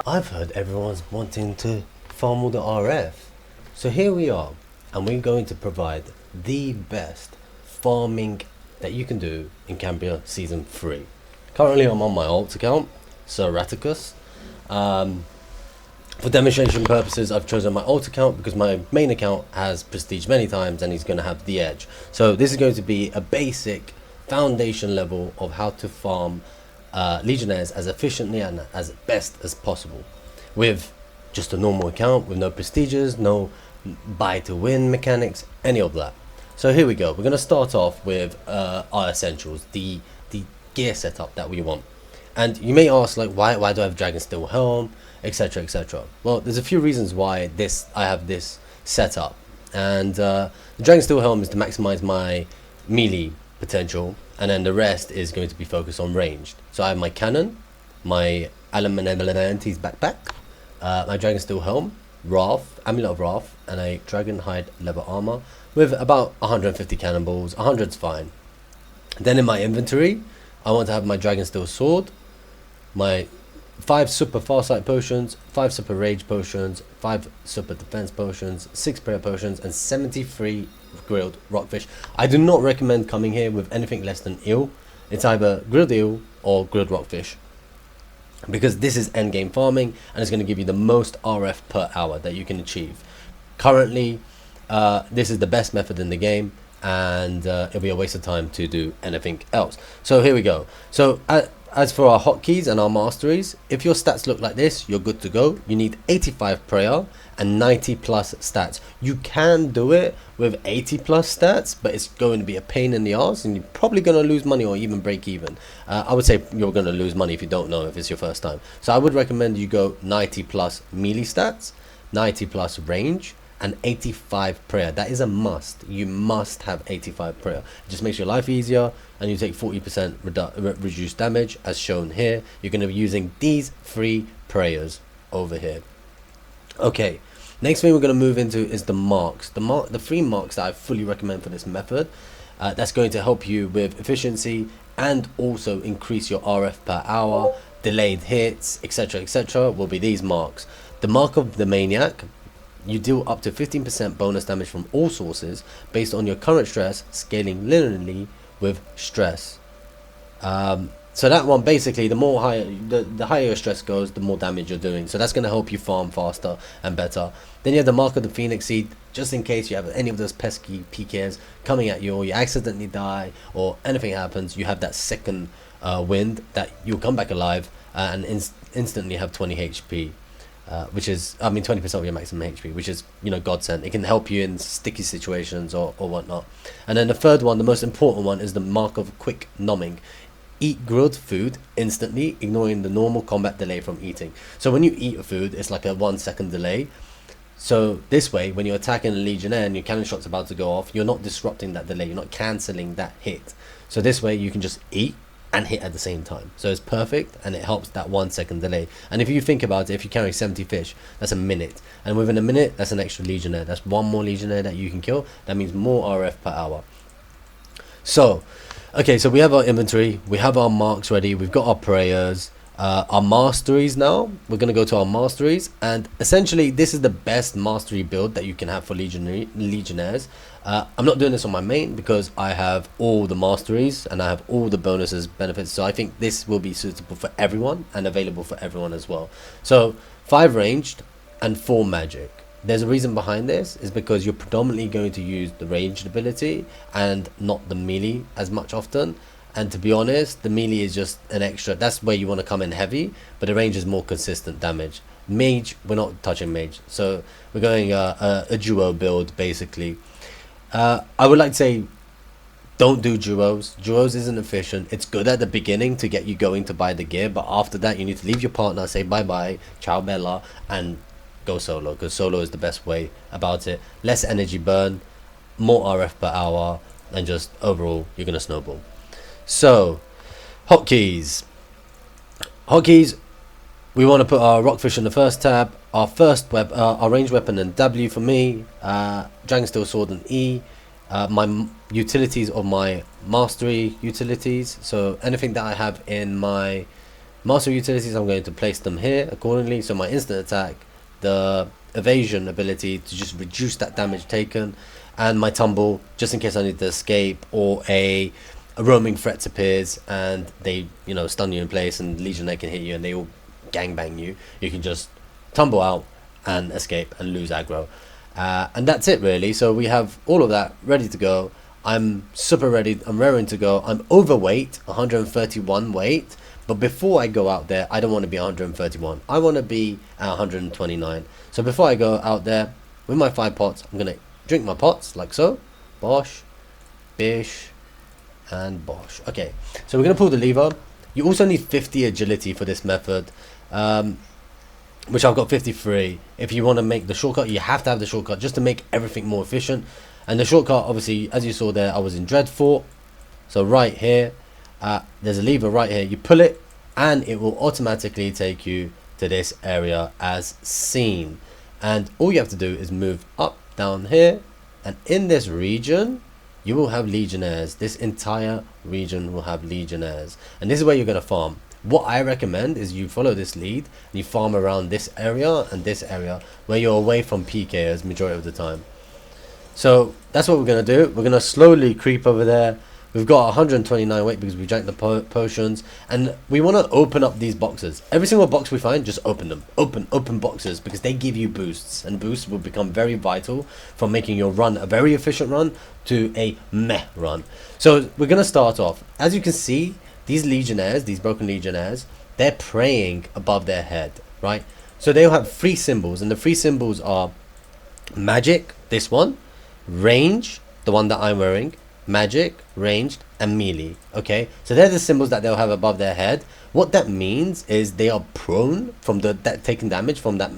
I've heard everyone's wanting to farm all the RF. So here we are, and we're going to provide the best farming that you can do in Cambria Season 3. Currently I'm on my alt account, Sir Raticus. For demonstration purposes, I've chosen my alt account because my main account has prestige many times and he's going to have the edge. So this is going to be a basic foundation level of how to farm legionnaires as efficiently and as best as possible with just a normal account, with no prestiges, no buy to win mechanics, any of that. So here we go. We're going to start off with our essentials, the gear setup that we want. And you may ask, like, why do I have Dragon Steel Helm, etc, etc. Well, there's a few reasons why I have this setup. And the Dragon Steel Helm is to maximize my melee potential, and then the rest is going to be focused on ranged. So I have my cannon, my Alamantis backpack, my Dragon Steel Helm, Wrath, Amulet of Wrath, and a Dragon Hide leather armor with about 150 cannonballs. 100's fine. Then in my inventory, I want to have my Dragon Steel Sword, my 5 super farsight potions, 5 super rage potions, 5 super defense potions, 6 prayer potions, and 73 grilled rockfish. I do not recommend coming here with anything less than eel. It's either grilled eel or grilled rockfish, because this is endgame farming and it's going to give you the most RF per hour that you can achieve. Currently, this is the best method in the game, and it'll be a waste of time to do anything else. So here we go. So as for our hotkeys and our masteries, if your stats look like this, you're good to go. You need 85 prayer and 90 plus stats. You can do it with 80 plus stats, but it's going to be a pain in the ass, and you're probably going to lose money or even break even. I would say you're going to lose money if you don't know, if it's your first time. So I would recommend you go 90 plus melee stats, 90 plus range, and 85 prayer. That is a must. You must have 85 prayer. It just makes your life easier, and you take 40% reduced damage as shown here. You're going to be using these 3 prayers over here. Okay, next thing we're going to move into is the marks. The 3 marks that I fully recommend for this method. That's going to help you with efficiency and also increase your RF per hour, delayed hits, etc, etc, will be these marks. The mark of the Maniac. You deal up to 15% bonus damage from all sources based on your current stress, scaling linearly with stress. So that one, basically, the more higher the higher your stress goes, the more damage you're doing. So that's going to help you farm faster and better. Then you have the mark of the Phoenix Seed, just in case you have any of those pesky PKers coming at you, or you accidentally die, or anything happens. You have that second wind that you'll come back alive and instantly have 20 HP. Which is, 20% of your maximum HP, which is, godsend. It can help you in sticky situations or whatnot. And then the third one, the most important one, is the mark of quick numbing. Eat grilled food instantly, ignoring the normal combat delay from eating. So when you eat a food, it's like a 1 second delay. So this way, when you're attacking a legionnaire and your cannon shot's about to go off, you're not disrupting that delay, you're not cancelling that hit. So this way you can just eat and hit at the same time. So it's perfect, and it helps that 1 second delay. And if you think about it, if you carry 70 fish, that's a minute, and within a minute, that's an extra legionnaire. That's 1 more legionnaire that you can kill. That means more RF per hour. So okay, so we have our inventory, we have our marks ready, we've got our prayers, our masteries. Now we're going to go to our masteries, and essentially this is the best mastery build that you can have for legionnaires. I'm not doing this on my main because I have all the masteries and I have all the bonuses, benefits, so I think this will be suitable for everyone and available for everyone as well. So 5 ranged and 4 magic. There's a reason behind this, is because you're predominantly going to use the ranged ability and not the melee as much often. And to be honest, the melee is just an extra. That's where you want to come in heavy, but the range is more consistent damage. Mage, we're not touching mage, so we're going a duo build basically. I would like to say, don't do duos. Duos isn't efficient. It's good at the beginning to get you going to buy the gear, but after that you need to leave your partner, say bye bye, ciao bella, and go solo, because solo is the best way about it. Less energy burn, more RF per hour, and just overall you're gonna snowball. So hotkeys, we want to put our rockfish in the first tab, our first our ranged weapon and W for me, Dragon Steel Sword and E, my utilities of my mastery utilities, so anything that I have in my Master utilities, I'm going to place them here accordingly. So my instant attack, the evasion ability to just reduce that damage taken, and my tumble just in case I need to escape or a roaming threat appears and they, you know, stun you in place and legionnaire can hit you and they all gangbang you. You can just tumble out and escape and lose aggro. And that's it really. So we have all of that ready to go. I'm super ready. I'm raring to go. I'm overweight, 131 weight. But before I go out there, I don't want to be 131. I want to be at 129. So before I go out there with my 5 pots, I'm going to drink my pots like so. Bosh, bish, and bosh. Okay, so we're going to pull the lever. You also need 50 agility for this method, which I've got 53. If you want to make the shortcut, you have to have the shortcut just to make everything more efficient. And the shortcut, obviously, as you saw there, I was in Dreadfort. So right here, there's a lever right here. You pull it and it will automatically take you to this area as seen. And all you have to do is move up down here, and in this region you will have legionnaires. This entire region will have legionnaires, and this is where you're going to farm. What I recommend is you follow this lead and you farm around this area and this area where you're away from PKers majority of the time. So that's what we're going to do. We're going to slowly creep over there. We've got 129 weight because we drank the potions, and we want to open up these boxes. Every single box we find, just open them. Open boxes, because they give you boosts, and boosts will become very vital from making your run a very efficient run to a meh run. So we're going to start off. As you can see, these legionnaires, these broken legionnaires, they're praying above their head, right? So they'll have 3 symbols, and the 3 symbols are magic, this one, range, the one that I'm wearing, magic, ranged, and melee. Okay, so they're the symbols that they'll have above their head. What that means is they are prone from taking damage from that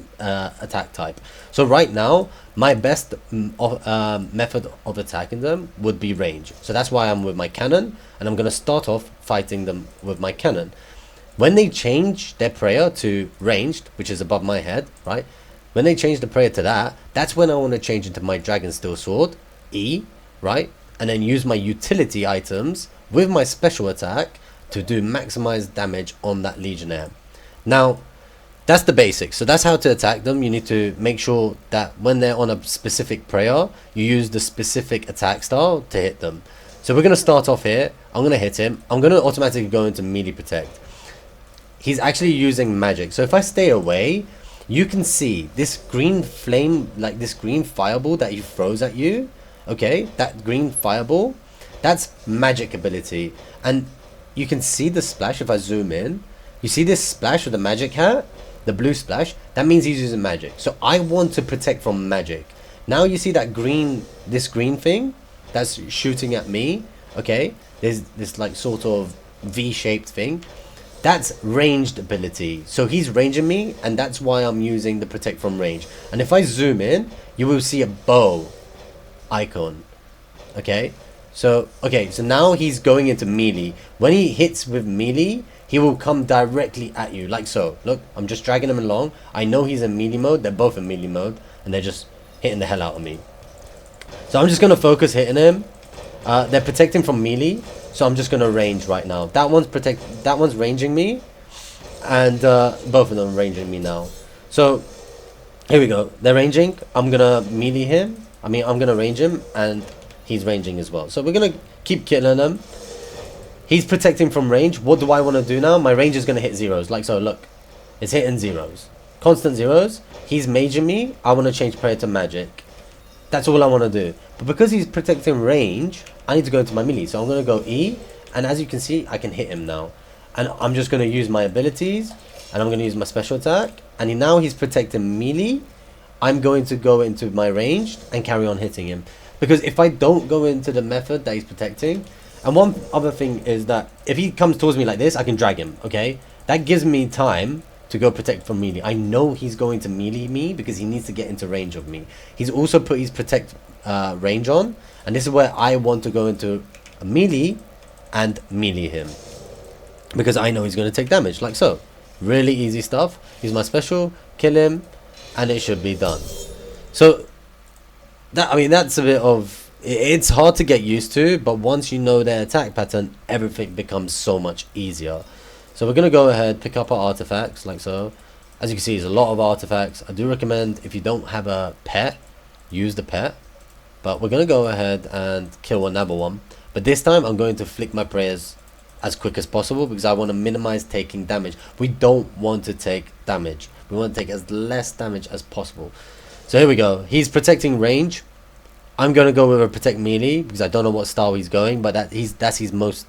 attack type. So right now my best method of attacking them would be range. So that's why I'm with my cannon, and I'm going to start off fighting them with my cannon. When they change their prayer to ranged, which is above my head, right, when they change the prayer to that, that's when I want to change into my dragon steel sword, E, right, and then use my utility items with my special attack to do maximized damage on that legionnaire. Now that's the basics. So that's how to attack them. You need to make sure that when they're on a specific prayer, you use the specific attack style to hit them. So we're going to start off here. I'm going to hit him. I'm going to automatically go into melee protect. He's actually using magic, so if I stay away, you can see this green flame, like this green fireball that he throws at you. Okay, that green fireball, that's magic ability, and you can see the splash. If I zoom in, you see this splash with the magic hat, the blue splash, that means he's using magic. So I want to protect from magic. Now you see that green, this green thing that's shooting at me. Okay, there's this like sort of V-shaped thing. That's ranged ability. So he's ranging me, and that's why I'm using the protect from range. And if I zoom in, you will see a bow icon. Okay, so now he's going into melee. When he hits with melee, he will come directly at you like so. Look, I'm just dragging him along. I know he's in melee mode. They're both in melee mode, and they're just hitting the hell out of me. So I'm just gonna focus hitting him. They're protecting from melee, so I'm just gonna range right now. That one's ranging me, and both of them are ranging me now. So here we go. They're ranging. I'm gonna melee him. I'm gonna range him, and he's ranging as well. So we're gonna keep killing him. He's protecting from range. What do I want to do now? My range is gonna hit zeros, like so. Look, it's hitting zeros, constant zeros. He's maging me. I want to change prayer to magic. That's all I want to do. But because he's protecting range, I need to go into my melee. So I'm gonna go E, and as you can see, I can hit him now. And I'm just gonna use my abilities, and I'm gonna use my special attack. And now he's protecting melee. I'm going to go into my range and carry on hitting him, because if I don't go into the method that he's protecting, and one other thing is that if he comes towards me like this, I can drag him. Okay, that gives me time to go protect from melee. I know he's going to melee me because he needs to get into range of me. He's also put his protect range on, and this is where I want to go into a melee and melee him, because I know he's going to take damage like so. Really easy stuff. Use my special, kill him, and it should be done. So that's a bit of, it's hard to get used to, but once you know their attack pattern, everything becomes so much easier. So we're going to go ahead, pick up our artifacts like so. As you can see, there's a lot of artifacts. I do recommend, if you don't have a pet, use the pet. But we're going to go ahead and kill another one. But this time I'm going to flick my prayers as quick as possible because I want to minimize taking damage. We don't want to take damage. We want to take as less damage as possible. So here we go. He's protecting range. I'm going to go with a protect melee because I don't know what style he's going, but that's his most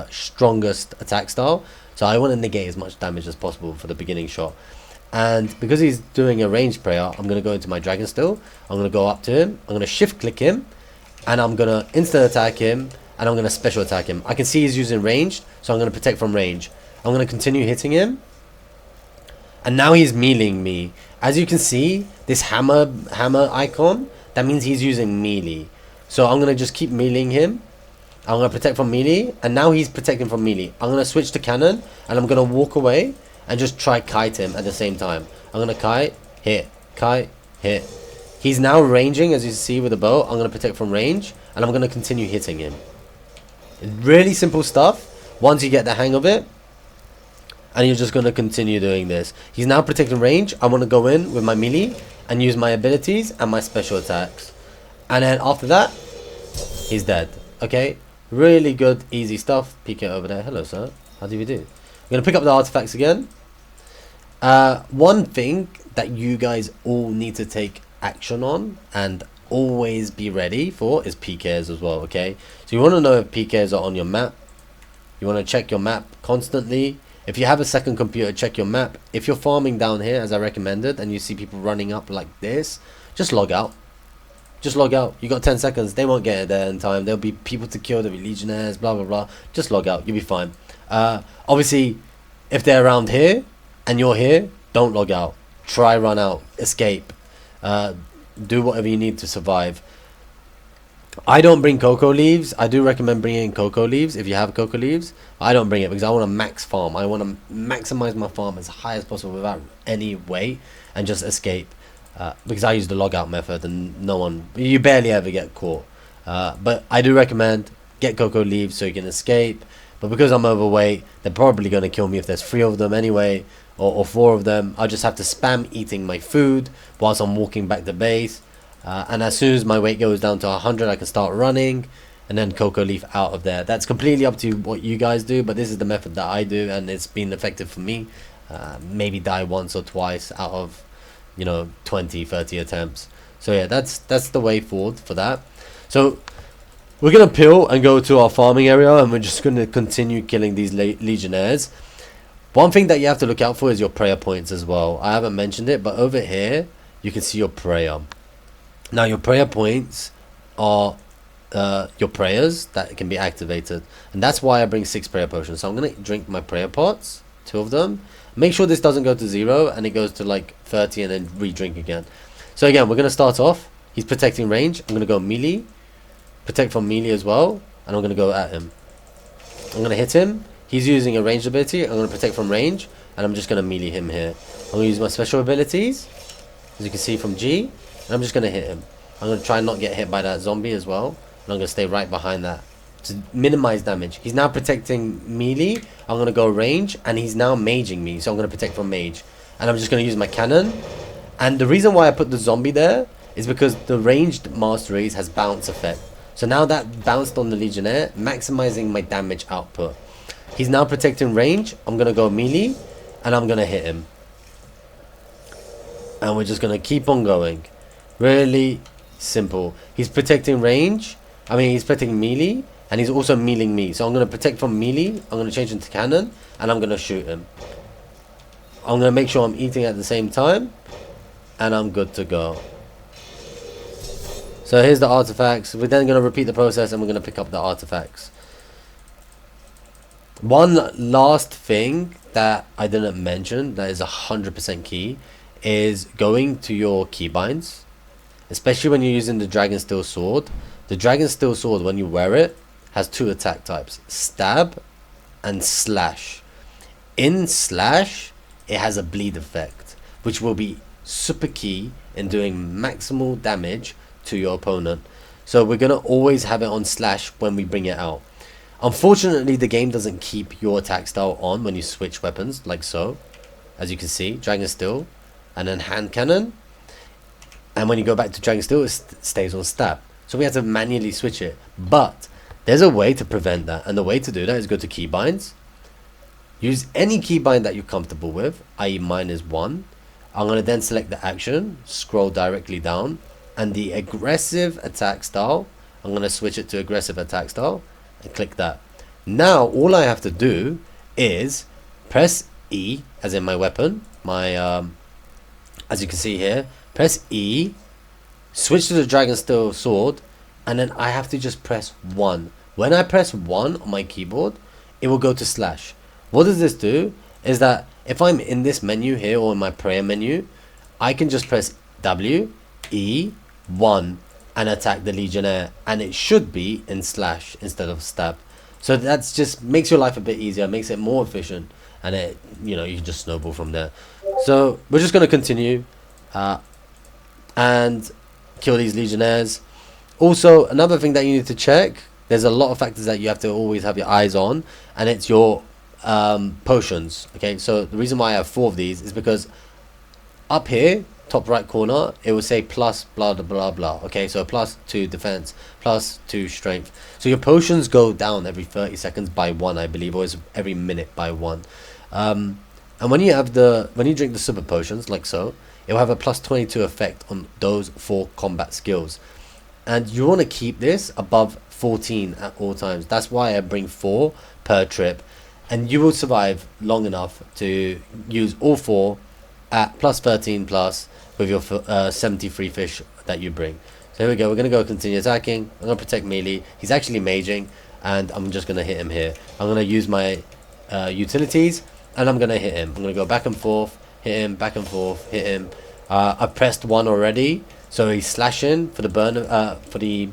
strongest attack style. So I want to negate as much damage as possible for the beginning shot. And because he's doing a ranged prayer, I'm going to go into my dragon still. I'm going to go up to him. I'm going to shift click him. And I'm going to instant attack him. And I'm going to special attack him. I can see he's using ranged. So I'm going to protect from range. I'm going to continue hitting him. And now he's meleeing me. As you can see, this hammer icon, that means he's using melee. So I'm going to just keep meleeing him. I'm going to protect from melee. And now he's protecting from melee. I'm going to switch to cannon. And I'm going to walk away. And just try kite him at the same time. I'm going to kite, hit, hit. He's now ranging, as you see with the bow. I'm going to protect from range. And I'm going to continue hitting him. Really simple stuff. Once you get the hang of it. And you're just going to continue doing this. He's now protecting range. I want to go in with my melee. And use my abilities and my special attacks. And then after that, he's dead. Okay? Really good, easy stuff. PK over there. Hello, sir. How do we do? I'm going to pick up the artifacts again. One thing that you guys all need to take action on and always be ready for is PKers as well, okay? So you want to know if PKers are on your map. You want to check your map constantly. If you have a second computer, check your map. If you're farming down here, as I recommended, and you see people running up like this, just log out. Just log out. You got 10 seconds. They won't get there in time. There'll be people to kill. There'll be legionnaires, blah, blah, blah. Just log out. You'll be fine. Obviously, if they're around here and you're here, don't log out. Try run out, escape, do whatever you need to survive. I don't bring cocoa leaves. I do recommend bringing cocoa leaves if you have cocoa leaves. I don't bring it because I want to max farm. I want to maximize my farm as high as possible without any weight and just escape. Because I use the log out method and you barely ever get caught. But I do recommend get cocoa leaves so you can escape. But because I'm overweight, they're probably going to kill me if there's 3 of them anyway, or 4 of them. I just have to spam eating my food whilst I'm walking back to base. And as soon as my weight goes down to 100, I can start running and then cocoa leaf out of there. That's completely up to what you guys do, but this is the method that I do and it's been effective for me. Maybe die once or twice out of 20, 30 attempts. So yeah, that's the way forward for that. So we're going to peel and go to our farming area and we're just going to continue killing these legionnaires. One thing that you have to look out for is your prayer points as well. I haven't mentioned it, but over here you can see your prayer. Now your prayer points are your prayers that can be activated, and that's why I bring 6 prayer potions. So I'm going to drink my prayer pots, 2 of them. Make sure this doesn't go to 0 and it goes to like 30 and then re-drink again. So again, we're going to start off. He's protecting range. I'm going to go melee. Protect from melee as well, and I'm going to go at him. I'm going to hit him. He's using a ranged ability. I'm going to protect from range, and I'm just going to melee him here. I'm going to use my special abilities, as you can see from G, and I'm just going to hit him. I'm going to try and not get hit by that zombie as well, and I'm going to stay right behind that to minimize damage. He's now protecting melee. I'm going to go range, and he's now maging me, so I'm going to protect from mage. And I'm just going to use my cannon. And the reason why I put the zombie there is because the ranged master race has bounce effect. So now that bounced on the legionnaire, maximizing my damage output. He's now protecting range. I'm going to go melee and I'm going to hit him. And we're just going to keep on going. Really simple. He's protecting range. He's protecting melee and he's also meleeing me. So I'm going to protect from melee. I'm going to change into cannon and I'm going to shoot him. I'm going to make sure I'm eating at the same time and I'm good to go. So here's the artifacts. We're then going to repeat the process and we're going to pick up the artifacts. One last thing that I didn't mention that is 100% key is going to your keybinds. Especially when you're using the Dragon Steel Sword. The Dragon Steel Sword, when you wear it, has 2 attack types. Stab and slash. In slash, it has a bleed effect, which will be super key in doing maximal damage to your opponent. So we're going to always have it on slash when we bring it out. Unfortunately, the game doesn't keep your attack style on when you switch weapons, like so. As you can see, Dragon Steel, and then Hand Cannon. And when you go back to Dragon Steel, it stays on stab. So we have to manually switch it. But there's a way to prevent that. And the way to do that is go to keybinds. Use any keybind that you're comfortable with, i.e. mine is 1. I'm going to then select the action, scroll directly down. And the aggressive attack style, I'm going to switch it to aggressive attack style. And click that. Now all I have to do is press E, as in my weapon, my as you can see here, press E, switch to the Dragon Steel sword, and then I have to just press 1. When I press 1 on my keyboard, it will go to slash. What does this do is that if I'm in this menu here or in my prayer menu, I can just press W, E, 1 and attack the Legionnaire, and it should be in slash instead of stab. So that's just makes your life a bit easier, makes it more efficient, and it, you know, you can just snowball from there. So we're just going to continue and kill these Legionnaires. Also, another thing that you need to check, there's a lot of factors that you have to always have your eyes on, and it's your potions. Okay, so the reason why I have 4 of these is because up here, top right corner, it will say plus blah blah blah blah. Okay, so plus 2 defense, plus 2 strength. So your potions go down every 30 seconds by 1, I believe, or is every minute by 1. And when you drink the super potions like so, it will have a plus 22 effect on those 4 combat skills, and you want to keep this above 14 at all times. That's why I bring 4 per trip, and you will survive long enough to use all 4 at plus 13 plus with your 73 fish that you bring. So here we go, we're going to go continue attacking. I'm going to protect melee. He's actually maging, and I'm just going to hit him here. I'm going to use my utilities, and I'm going to hit him. I'm going to go back and forth, hit him, back and forth, hit him. I pressed 1 already, so he's slashing for the burn, for the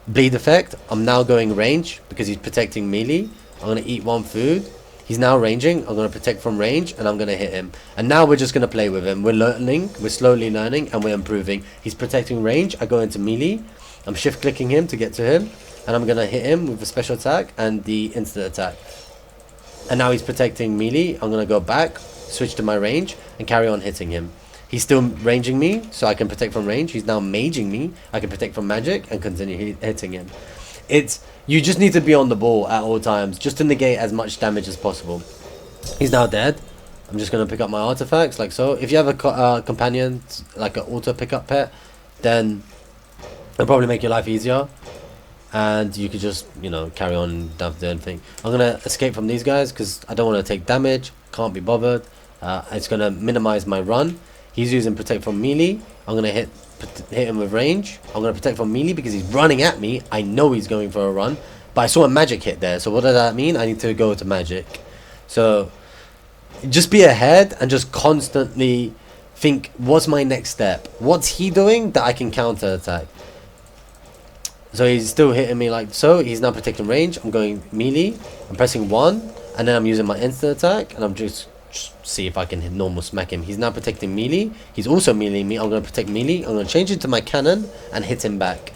bleed effect. I'm now going range because he's protecting melee. I'm going to eat 1 food. He's now ranging. I'm going to protect from range, and I'm going to hit him. And now we're just going to play with him. We're learning. We're slowly learning, and we're improving. He's protecting range. I go into melee. I'm shift clicking him to get to him, and I'm going to hit him with the special attack and the instant attack. And now he's protecting melee. I'm going to go back, switch to my range, and carry on hitting him. He's still ranging me, so I can protect from range. He's now maging me. I can protect from magic and continue hitting him. You just need to be on the ball at all times, just to negate as much damage as possible. He's now dead. I'm just going to pick up my artifacts, like so. If you have a companion, like an auto pickup pet, then it'll probably make your life easier. And you could just, you know, carry on, don't have to do anything. I'm going to escape from these guys because I don't want to take damage. Can't be bothered. It's going to minimize my run. He's using protect from melee. I'm going to hit him with range. I'm going to protect from melee because he's running at me. I know he's going for a run, but I saw a magic hit there. So what does that mean? I need to go to magic. So just be ahead and just constantly think, what's my next step? What's he doing that I can counter attack? So he's still hitting me like so. He's now protecting range. I'm going melee. I'm pressing 1, and then I'm using my instant attack, and I'm just see if I can hit normal smack him. He's now protecting melee. He's also meleeing me. I'm going to protect melee. I'm going to change it to my cannon and hit him back.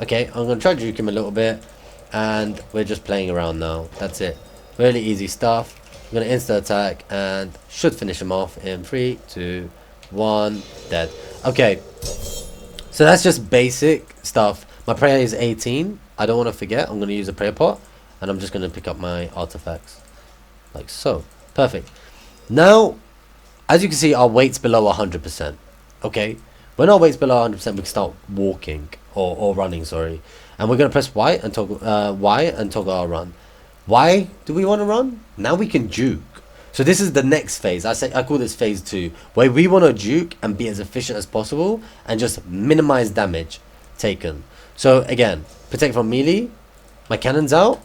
Okay, I'm going to try to juke him a little bit, and we're just playing around now. That's it. Really easy stuff. I'm going to instant attack and should finish him off in 3, 2, 1, dead. Okay, so that's just basic stuff. My prayer is 18. I don't want to forget. I'm going to use a prayer pot, and I'm just going to pick up my artifacts like so. Perfect. Now, as you can see, our weight's below 100%. Okay, when our weight's below 100%, we can start walking or running. Sorry, and we're gonna press Y and toggle our run. Why do we want to run? Now we can juke. So this is the next phase. I call this phase 2, where we want to juke and be as efficient as possible and just minimize damage taken. So again, protect from melee. My cannon's out.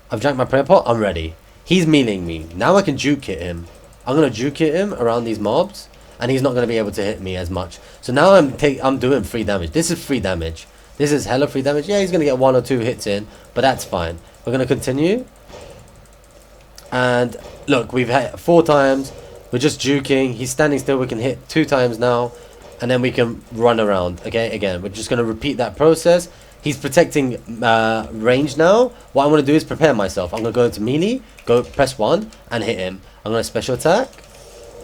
I've drank my prayer pot. I'm ready. He's meleeing me. Now I can juke hit him. I'm going to juke hit him around these mobs, and he's not going to be able to hit me as much. So now I'm doing free damage. This is free damage. This is hella free damage. Yeah, he's going to get 1 or 2 hits in, but that's fine. We're going to continue. And look, we've hit 4 times. We're just juking. He's standing still. We can hit 2 times now, and then we can run around. Okay, again, we're just going to repeat that process. He's protecting range now. What I want to do is prepare myself. I'm going to go into melee, go press 1 and hit him. I'm going to special attack,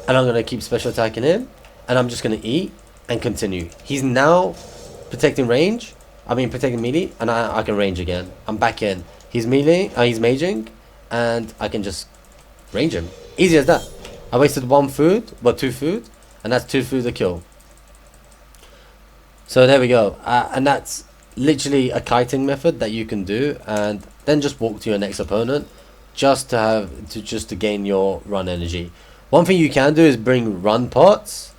and I'm going to keep special attacking him, and I'm just going to eat and continue. He's now protecting range. I mean protecting melee, and I can range again. I'm back in. He's melee, he's maging, and I can just range him. Easy as that. I wasted 1 food, well 2 food, and that's 2 food to kill. So there we go, and that's literally a kiting method that you can do, and then just walk to your next opponent just to gain your run energy. One thing you can do is bring run pots,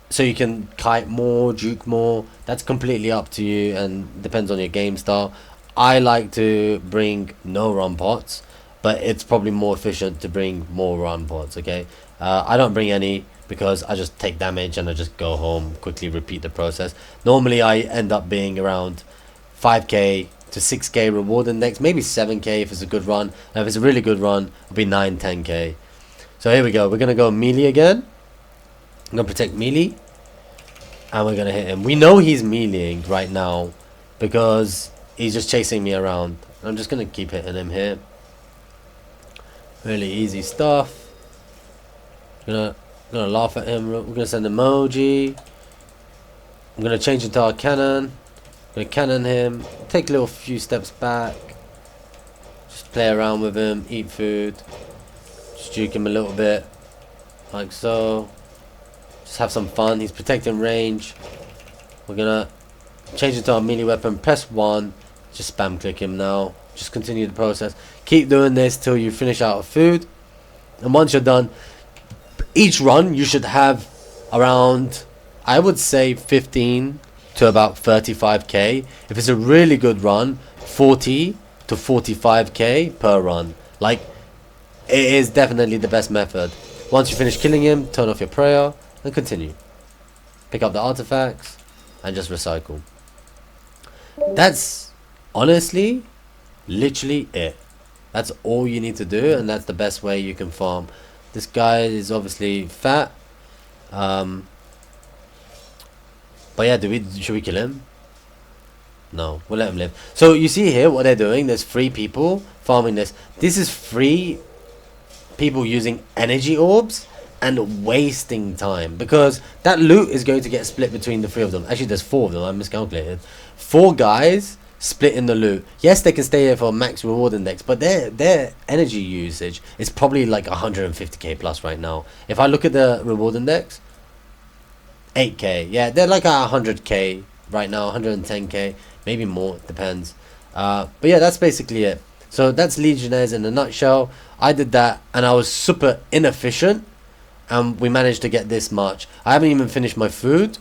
so you can kite more, juke more. That's completely up to you and depends on your game style. I like to bring no run pots, but it's probably more efficient to bring more run pots. Okay, I don't bring any because I just take damage and I just go home, quickly repeat the process. Normally I end up being around 5k to 6k reward index, maybe 7k if it's a good run, and if it's a really good run it'll be 9-10k. So here we go, we're gonna go melee again. I'm gonna protect melee, and we're gonna hit him. We know he's meleeing right now because he's just chasing me around. I'm just gonna keep hitting him here. Really easy stuff. Gonna laugh at him. We're gonna send emoji. I'm gonna change into our cannon. Gonna cannon him. Take a little few steps back. Just play around with him. Eat food. Just juke him a little bit, like so. Just have some fun. He's protecting range. We're gonna change into our melee weapon. Press 1. Just spam click him now. Just continue the process. Keep doing this till you finish out of food. And once you're done, each run you should have around, I would say 15 to about 35k. If it's a really good run, 40 to 45k per run. Like, it is definitely the best method. Once you finish killing him, turn off your prayer and continue. Pick up the artifacts and just recycle. That's honestly literally it. That's all you need to do, and that's the best way you can farm. This guy is obviously fat, but yeah, should we kill him? No, we'll let him live. So you see here what they're doing. There's 3 people farming this. This is 3 people using energy orbs and wasting time, because that loot is going to get split between the 3 of them. Actually, there's 4 of them. I miscalculated. 4 guys splitting the loot. Yes, they can stay here for max reward index, but their energy usage is probably like 150k plus right now. If I look at the reward index, 8k. Yeah, they're like at 100k right now, 110k, maybe more, depends. But yeah, that's basically it. So that's Legionnaires in a nutshell. I did that and I was super inefficient, and we managed to get this much. I haven't even finished my food,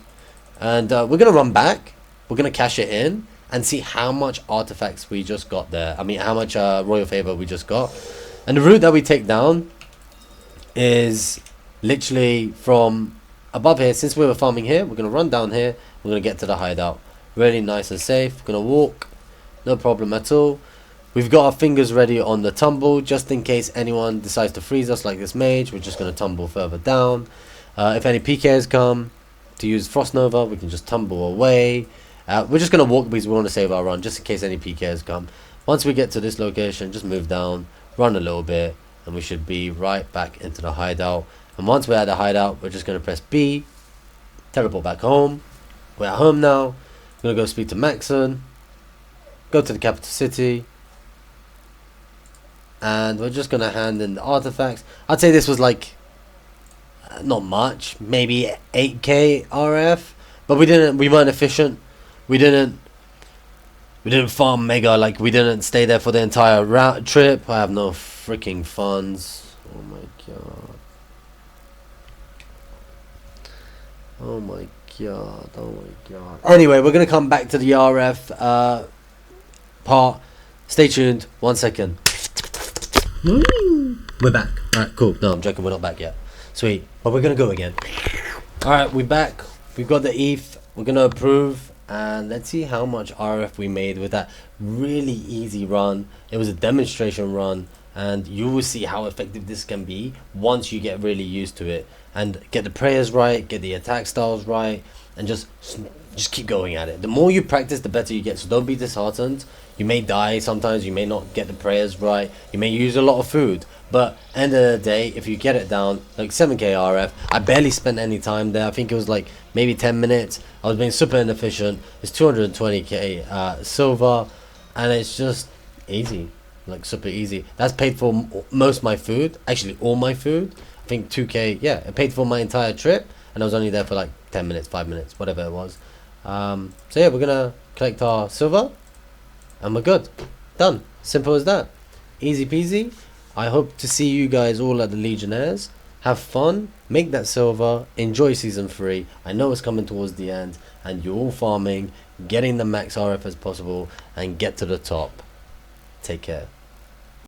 and we're gonna run back. We're gonna cash it in and see how much artifacts we just got there. I mean, how much royal favor we just got. And the route that we take down is literally from above here. Since we were farming here, we're gonna run down here. We're gonna get to the hideout. Really nice and safe. We're gonna walk, no problem at all. We've got our fingers ready on the tumble, just in case anyone decides to freeze us like this mage. We're just gonna tumble further down. If any PKers come to use Frost Nova, we can just tumble away. We're just going to walk because we want to save our run, just in case any PKers come. Once we get to this location, just move down, run a little bit, and we should be right back into the hideout. And once we're at the hideout, we're just going to press B, teleport back home. We're at home now. We're going to go speak to Maxon, go to the capital city, and we're just going to hand in the artifacts. I'd say this was like, not much, maybe 8k RF, but we weren't efficient. We didn't farm mega, like we didn't stay there for the entire route trip. I have no freaking funds. Oh my god. Oh my god. Oh my god. Anyway, we're gonna come back to the RF part. Stay tuned. 1 second. We're back. Alright, cool. No, I'm joking, we're not back yet. Sweet. But we're gonna go again. Alright, we're back. We've got the ETH. We're gonna approve. And let's see how much RF we made with that really easy run. It was a demonstration run, and you will see how effective this can be once you get really used to it and get the prayers right, get the attack styles right, and just keep going at it. The more you practice, the better you get. So don't be disheartened. You may die sometimes, you may not get the prayers right, you may use a lot of food, but end of the day, if you get it down, like 7k RF, I barely spent any time there. I think it was like maybe 10 minutes. I was being super inefficient. It's 220k silver, and it's just easy, like super easy. That's paid for most of my food, actually all my food. I think 2k, yeah, it paid for my entire trip, and I was only there for like 10 minutes, 5 minutes, whatever it was. So yeah, we're gonna collect our silver, and we're good. Done. Simple as that. Easy peasy. I hope to see you guys all at the Legionnaires. Have fun, make that silver, enjoy season 3. I know it's coming towards the end, and you're all farming, getting the max RF as possible, and get to the top. Take care.